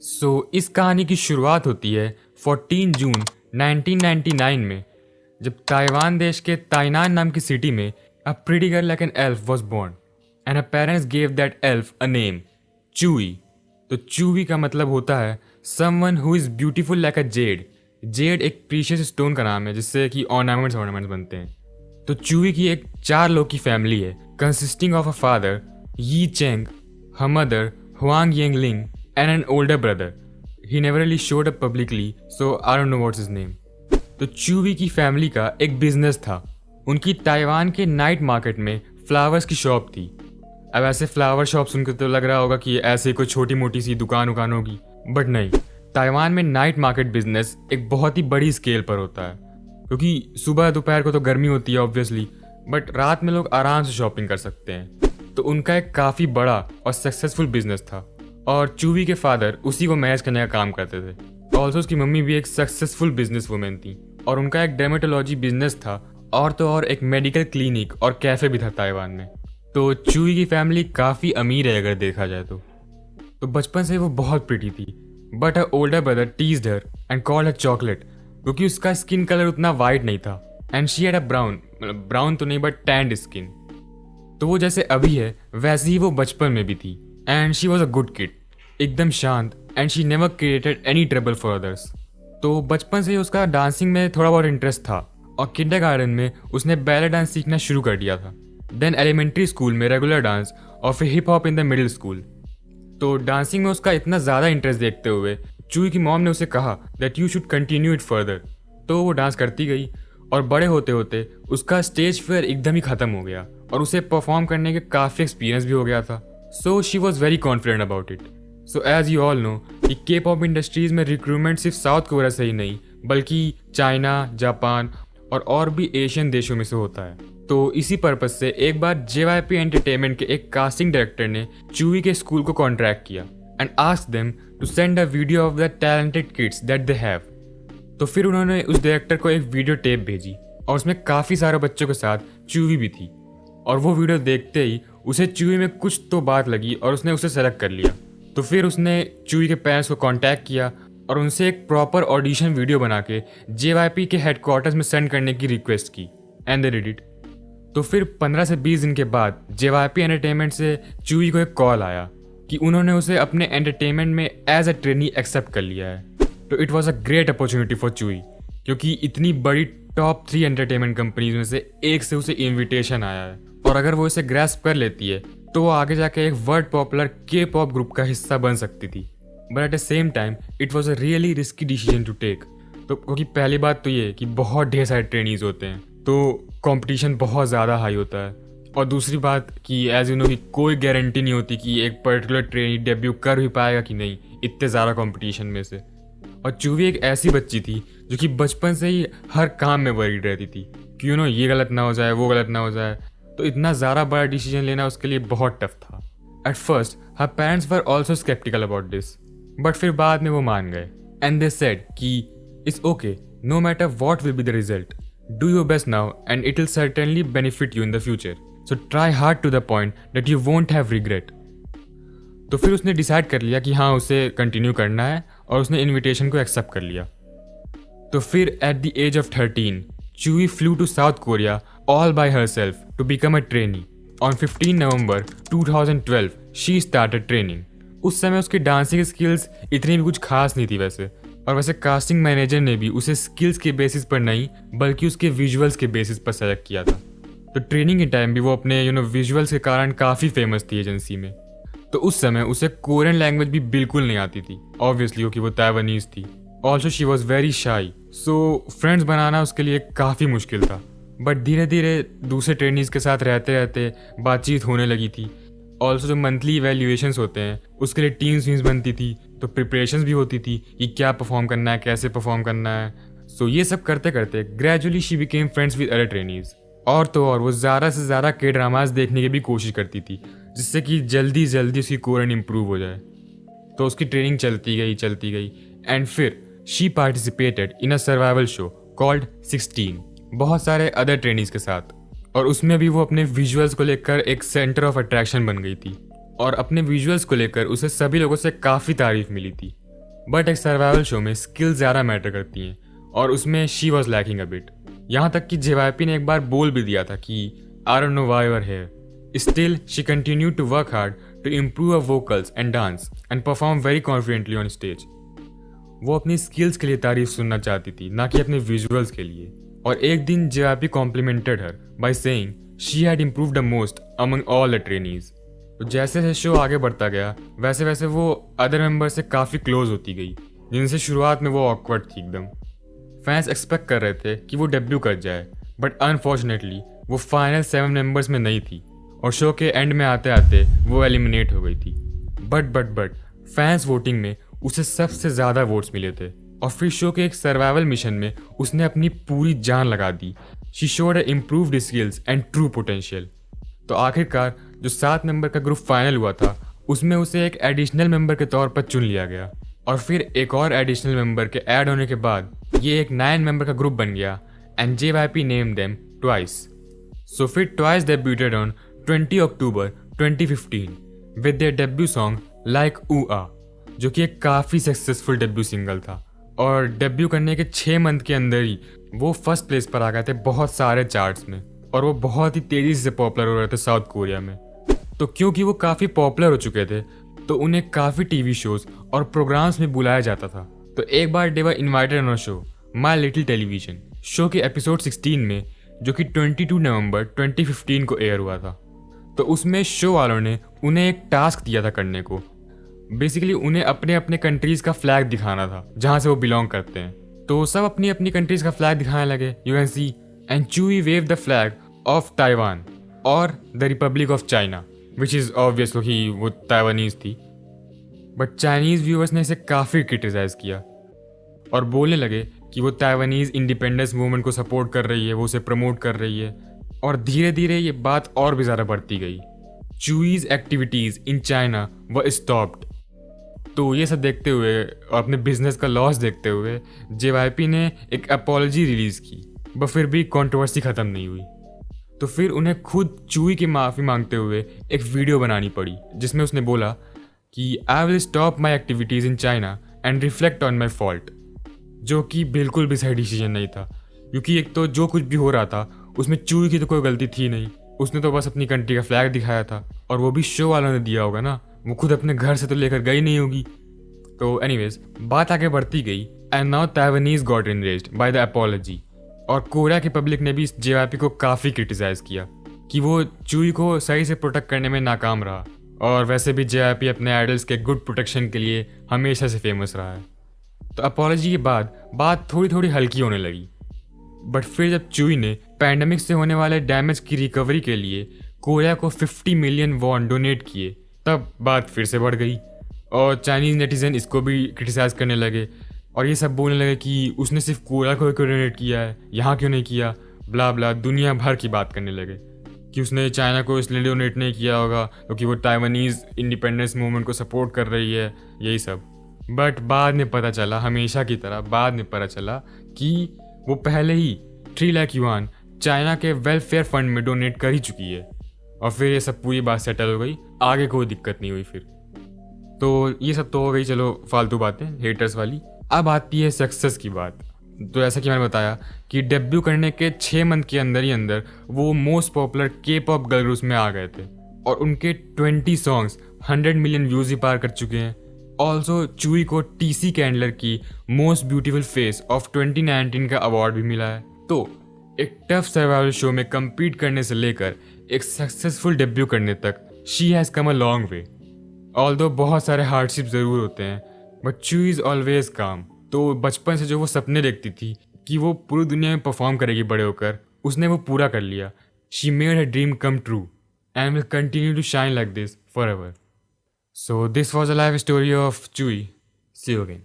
इस कहानी की शुरुआत होती है 14 जून 1999 में, जब ताइवान देश के ताइनान नाम की सिटी में a pretty girl like an elf was born and her parents gave that elf a name, Tzuyu. तो चूई का मतलब होता है someone who is beautiful like a jade. Jade एक प्रीशियस स्टोन का नाम है जिससे कि ऑर्नामेंट्स बनते हैं। तो चूई की एक 4 लोग की फैमिली है, कंसिस्टिंग ऑफ अ फादर यी Cheng, her mother Huang Yangling, and an older brother. He never really showed up publicly, so I don't know what's his name. तो चूवी की फैमिली का एक बिजनेस था। उनकी ताइवान के night market में flowers की शॉप थी। अब ऐसे फ्लावर शॉप सुनकर तो लग रहा होगा कि ऐसे कोई छोटी मोटी सी दुकान होगी, बट नहीं। ताइवान में नाइट मार्केट बिजनेस एक बहुत ही बड़ी स्केल पर होता है, क्योंकि सुबह दोपहर को तो गर्मी होती है ऑब्वियसली, बट रात में लोग आराम से शॉपिंग कर सकते हैं। तो उनका एक काफ़ी बड़ा और सक्सेसफुल बिजनेस था और चूवी के फादर उसी को मैनेज करने का काम करते थे। ऑल्सो उसकी मम्मी भी एक सक्सेसफुल बिजनेस वुमेन थी और उनका एक डर्मेटोलॉजी बिजनेस था और तो और एक मेडिकल क्लिनिक और कैफ़े भी था ताइवान में। तो चूवी की फैमिली काफ़ी अमीर है अगर देखा जाए तो बचपन से वो बहुत प्रिटी थी, but her older brother teased her and called her chocolate, क्योंकि उसका स्किन कलर उतना वाइट नहीं था and she had a brown तो नहीं बट टैंड स्किन। तो वो जैसे अभी है वैसे ही वो बचपन में भी थी and she was a good kid, एकदम शांत, and she never created any trouble for others. तो बचपन से ही उसका डांसिंग में थोड़ा बहुत इंटरेस्ट था और किंडरगार्टन में उसने बैले डांस सीखना शुरू कर दिया था। देन एलिमेंट्री स्कूल में रेगुलर डांस और फिर hip hop in the middle school. तो डांसिंग में उसका इतना ज़्यादा इंटरेस्ट देखते हुए चूई की मॉम ने उसे कहा that you should continue it further. तो वो डांस करती गई और बड़े होते होते उसका स्टेज फियर एकदम ही ख़त्म हो गया और उसे परफॉर्म करने के काफ़ी एक्सपीरियंस भी हो गया था। So she was very confident about it. So as you all know कि के पॉप इंडस्ट्रीज़ में रिक्रूटमेंट सिर्फ साउथ कोरिया से ही नहीं बल्कि चाइना, जापान और भी एशियन देशों में से होता है। तो इसी पर्पज़ से एक बार JYP एंटरटेनमेंट के एक कास्टिंग डायरेक्टर ने चूई के स्कूल को कॉन्ट्रैक्ट किया and asked them to send a video of the talented kids that they have. तो फिर उन्होंने उस डायरेक्टर को एक वीडियो टेप भेजी और उसमें काफ़ी सारे बच्चों के साथ चूवी भी थी और वो वीडियो देखते ही उसे चूवी में कुछ तो बात लगी और उसने उसे सेलेक्ट कर लिया। तो फिर उसने चूवी के पेरेंट्स को कांटेक्ट किया और उनसे एक प्रॉपर ऑडिशन वीडियो बना के JYP के हेडक्वार्टर्स में सेंड करने की रिक्वेस्ट की एंड दे डिड इट। तो फिर 15 से 20 दिन के बाद JYP एंटरटेनमेंट से चूवी को एक कॉल आया कि उन्होंने उसे अपने एंटरटेनमेंट में एज अ ट्रेनी एक्सेप्ट कर लिया है। तो it was a great opportunity for Tzuyu, क्योंकि इतनी बड़ी टॉप 3 एंटरटेनमेंट कंपनीज में से एक से उसे इनविटेशन आया है और अगर वो इसे ग्रैस्प कर लेती है तो वो आगे जाके एक वर्ल्ड पॉपुलर के पॉप ग्रुप का हिस्सा बन सकती थी। But at the same time it was a really risky decision to take. तो क्योंकि पहली बात तो ये कि बहुत ढेर सारे ट्रेनीज होते हैं तो कंपटीशन बहुत ज़्यादा हाई होता है, और दूसरी बात कि एज यू नो कि कोई गारंटी नहीं होती कि एक पर्टिकुलर ट्रेनी डेब्यू कर भी पाएगा कि नहीं इतने ज़्यादा कंपटीशन में से। और चूवी एक ऐसी बच्ची थी जो कि बचपन से ही हर काम में वरीड रहती थी कि ये गलत ना हो जाए, वो गलत ना हो जाए। तो इतना ज़्यादा बड़ा डिसीजन लेना उसके लिए बहुत टफ था। At first her parents were also sceptical about this, but फिर बाद में वो मान गए एंड दे सेड कि it's okay, no matter what will be the result, do your best now and it will certainly benefit you in the future, so try hard to the point that you won't have regret. तो फिर उसने decide कर लिया कि हाँ उसे continue करना है और उसने इनविटेशन को एक्सेप्ट कर लिया। तो फिर at the age of 13 Chuu flew to South Korea all by herself to become a trainee. On 15 November 2012 she started training. उस समय उसकी डांसिंग स्किल्स इतनी भी कुछ खास नहीं थी वैसे, और वैसे कास्टिंग मैनेजर ने भी उसे स्किल्स के बेसिस पर नहीं बल्कि उसके विजुअल्स के बेसिस पर सेलेक्ट किया था। तो ट्रेनिंग के टाइम भी वो अपने विजुअल्स के कारण काफ़ी फेमस थी एजेंसी में। तो उस समय उसे कोरियन लैंग्वेज भी बिल्कुल नहीं आती थी ऑब्वियसली, क्योंकि वो ताइवानीज थी। Also she was very shy, so friends बनाना उसके लिए काफ़ी मुश्किल था। बट धीरे धीरे दूसरे ट्रेनीज के साथ रहते रहते बातचीत होने लगी थी। ऑल्सो जो मंथली इवेल्यूएशंस होते हैं उसके लिए टीम्स बनती थी, तो प्रिपरेशंस भी होती थी कि क्या परफॉर्म करना है, कैसे परफॉर्म करना है। सो ये सब करते करते gradually she became friends with other trainees. और तो और वो ज़्यादा से ज़्यादा के ड्रामाज देखने की भी कोशिश करती थी जिससे कि जल्दी जल्दी उसकी कोरियन इम्प्रूव हो जाए। तो उसकी ट्रेनिंग चलती गई एंड फिर she participated in a survival show called 16 बहुत सारे अदर ट्रेनीज के साथ, और उसमें भी वो अपने विजुअल्स को लेकर एक सेंटर ऑफ अट्रैक्शन बन गई थी और अपने विजुअल्स को लेकर उसे सभी लोगों से काफ़ी तारीफ मिली थी। बट एक सर्वाइवल शो में स्किल्स ज़्यादा मैटर करती हैं और उसमें she was lacking a bit. यहाँ तक कि जेवाईपी ने एक बार बोल भी दिया था कि I don't know why you are here. Still she continued to work hard to improve her vocals and dance and perform very confidently on stage। वो अपनी स्किल्स के लिए तारीफ सुनना चाहती थी, ना कि अपने विजुअल्स के लिए। और एक दिन GRP complimented her by saying she had improved the most among all the trainees. तो जैसे जैसे शो आगे बढ़ता गया वैसे वैसे वो अदर मेंबर से काफ़ी क्लोज होती गई, जिनसे शुरुआत में वो ऑकवर्ड थी एकदम। फैंस एक्सपेक्ट कर रहे थे कि वो डेब्यू कर जाए, बट अनफॉर्चुनेटली वो फाइनल 7 मेंबर्स में नहीं थी और शो के एंड में आते आते वो एलिमिनेट हो गई थी। बट फैंस वोटिंग में उसे सबसे ज़्यादा वोट्स मिले थे और फिर शो के एक सर्वाइवल मिशन में उसने अपनी पूरी जान लगा दी। She showed a improved skills and true potential. तो आखिरकार जो 7 मेंबर का ग्रुप फाइनल हुआ था उसमें उसे एक एडिशनल मेंबर के तौर पर चुन लिया गया और फिर एक और एडिशनल मेंबर के ऐड होने के बाद ये एक 9 मेंबर का ग्रुप बन गया and JYP name them Twice. So फिर Twice debuted on 20 October 2015 with their debut song like ooh ahh, जो कि एक काफ़ी सक्सेसफुल डेब्यू सिंगल था। और डेब्यू करने के 6 मंथ के अंदर ही वो फर्स्ट प्लेस पर आ गए थे बहुत सारे चार्ट्स में और वो बहुत ही तेज़ी से पॉपुलर हो रहे थे साउथ कोरिया में। तो क्योंकि वो काफ़ी पॉपुलर हो चुके थे तो उन्हें काफ़ी टीवी शोज और प्रोग्राम्स में बुलाया जाता था। तो एक बार they were invited on a show My Little Television. Show के एपिसोड 16 में, जो कि 22 नवंबर 2015 को एयर हुआ था। तो उसमें शो वालों ने उन्हें एक टास्क दिया था करने को। बेसिकली उन्हें अपने अपने कंट्रीज़ का फ्लैग दिखाना था जहाँ से वो बिलोंग करते हैं। तो सब अपनी अपनी कंट्रीज़ का फ्लैग दिखाने लगे। You can see and Tzuyu wave the flag of Taiwan और the Republic of China, which is obviously कि वो ताइवानीज थी। बट चाइनीज़ व्यूअर्स ने इसे काफ़ी क्रिटिसाइज़ किया और बोलने लगे कि वो ताइवानीज़ इंडिपेंडेंस मूवमेंट को सपोर्ट कर रही है, वो उसे प्रमोट कर रही है। और धीरे धीरे ये बात और भी ज़्यादा बढ़ती गई। चूईज एक्टिविटीज़ इन चाइना व स्टॉप्ड। तो ये सब देखते हुए और अपने बिजनेस का लॉस देखते हुए JYP ने एक अपॉलजी रिलीज़ की, बट फिर भी कंट्रोवर्सी ख़त्म नहीं हुई। तो फिर उन्हें खुद चूई की माफ़ी मांगते हुए एक वीडियो बनानी पड़ी जिसमें उसने बोला कि I will stop my activities in China and reflect on my fault, जो कि बिल्कुल भी सही डिसीजन नहीं था। क्योंकि एक तो जो कुछ भी हो रहा था उसमें चूई की तो कोई गलती थी नहीं, उसने तो बस अपनी कंट्री का फ्लैग दिखाया था और वो भी शो वालों ने दिया होगा ना, वो खुद अपने घर से तो लेकर गई नहीं होगी। तो एनीवेज बात आगे बढ़ती गई and now Taiwanese got enraged by the apology. और कोरिया की पब्लिक ने भी इस JYP को काफ़ी क्रिटिसाइज़ किया कि वो चूई को सही से प्रोटेक्ट करने में नाकाम रहा। और वैसे भी JYP अपने आइडल्स के गुड प्रोटेक्शन के लिए हमेशा से फेमस रहा है। तो अपॉलजी के बाद बात थोड़ी थोड़ी हल्की होने लगी। बट फिर जब चूई ने पैंडमिक से होने वाले डैमेज की रिकवरी के लिए कोरिया को 50 मिलियन वॉन डोनेट किए, तब बात फिर से बढ़ गई और चाइनीज़ नेटिजन इसको भी क्रिटिसाइज़ करने लगे और ये सब बोलने लगे कि उसने सिर्फ कोरिया को क्यों डोनेट किया है, यहाँ क्यों नहीं किया, ब्ला ब्ला, दुनिया भर की बात करने लगे कि उसने चाइना को इसलिए डोनेट नहीं किया होगा क्योंकि वो ताइवानीज़ इंडिपेंडेंस मूवमेंट को सपोर्ट कर रही है, यही सब। बट बाद में पता चला, हमेशा की तरह बाद में पता चला कि वो पहले ही 3 लाख युआन चाइना के वेलफेयर फंड में डोनेट कर ही चुकी है। और फिर ये सब पूरी बात सेटल हो गई, आगे कोई दिक्कत नहीं हुई फिर। तो ये सब तो हो गई, चलो फालतू बातें हेटर्स वाली। अब आती है सक्सेस की बात। तो जैसा कि मैंने बताया कि डेब्यू करने के 6 मंथ के अंदर ही अंदर वो most popular K-pop girl groups में आ गए थे और उनके 20 सॉन्ग्स 100 मिलियन व्यूज ही पार कर चुके हैं। ऑल्सो चूई को TC कैंडलर की मोस्ट ब्यूटीफुल फेस ऑफ 2019 का अवार्ड भी मिला है। तो एक टफ सर्वाइवल शो में कम्पीट करने से लेकर एक सक्सेसफुल डेब्यू करने तक she has come a long way. Although बहुत सारे हार्डशिप ज़रूर होते हैं बट चू इज़ ऑलवेज काम। तो बचपन से जो वो सपने देखती थी कि वो पूरी दुनिया में परफॉर्म करेगी बड़े होकर, उसने वो पूरा कर लिया। She made her dream come true and will continue to shine like this forever. So this was a life story of Chuu. See you again.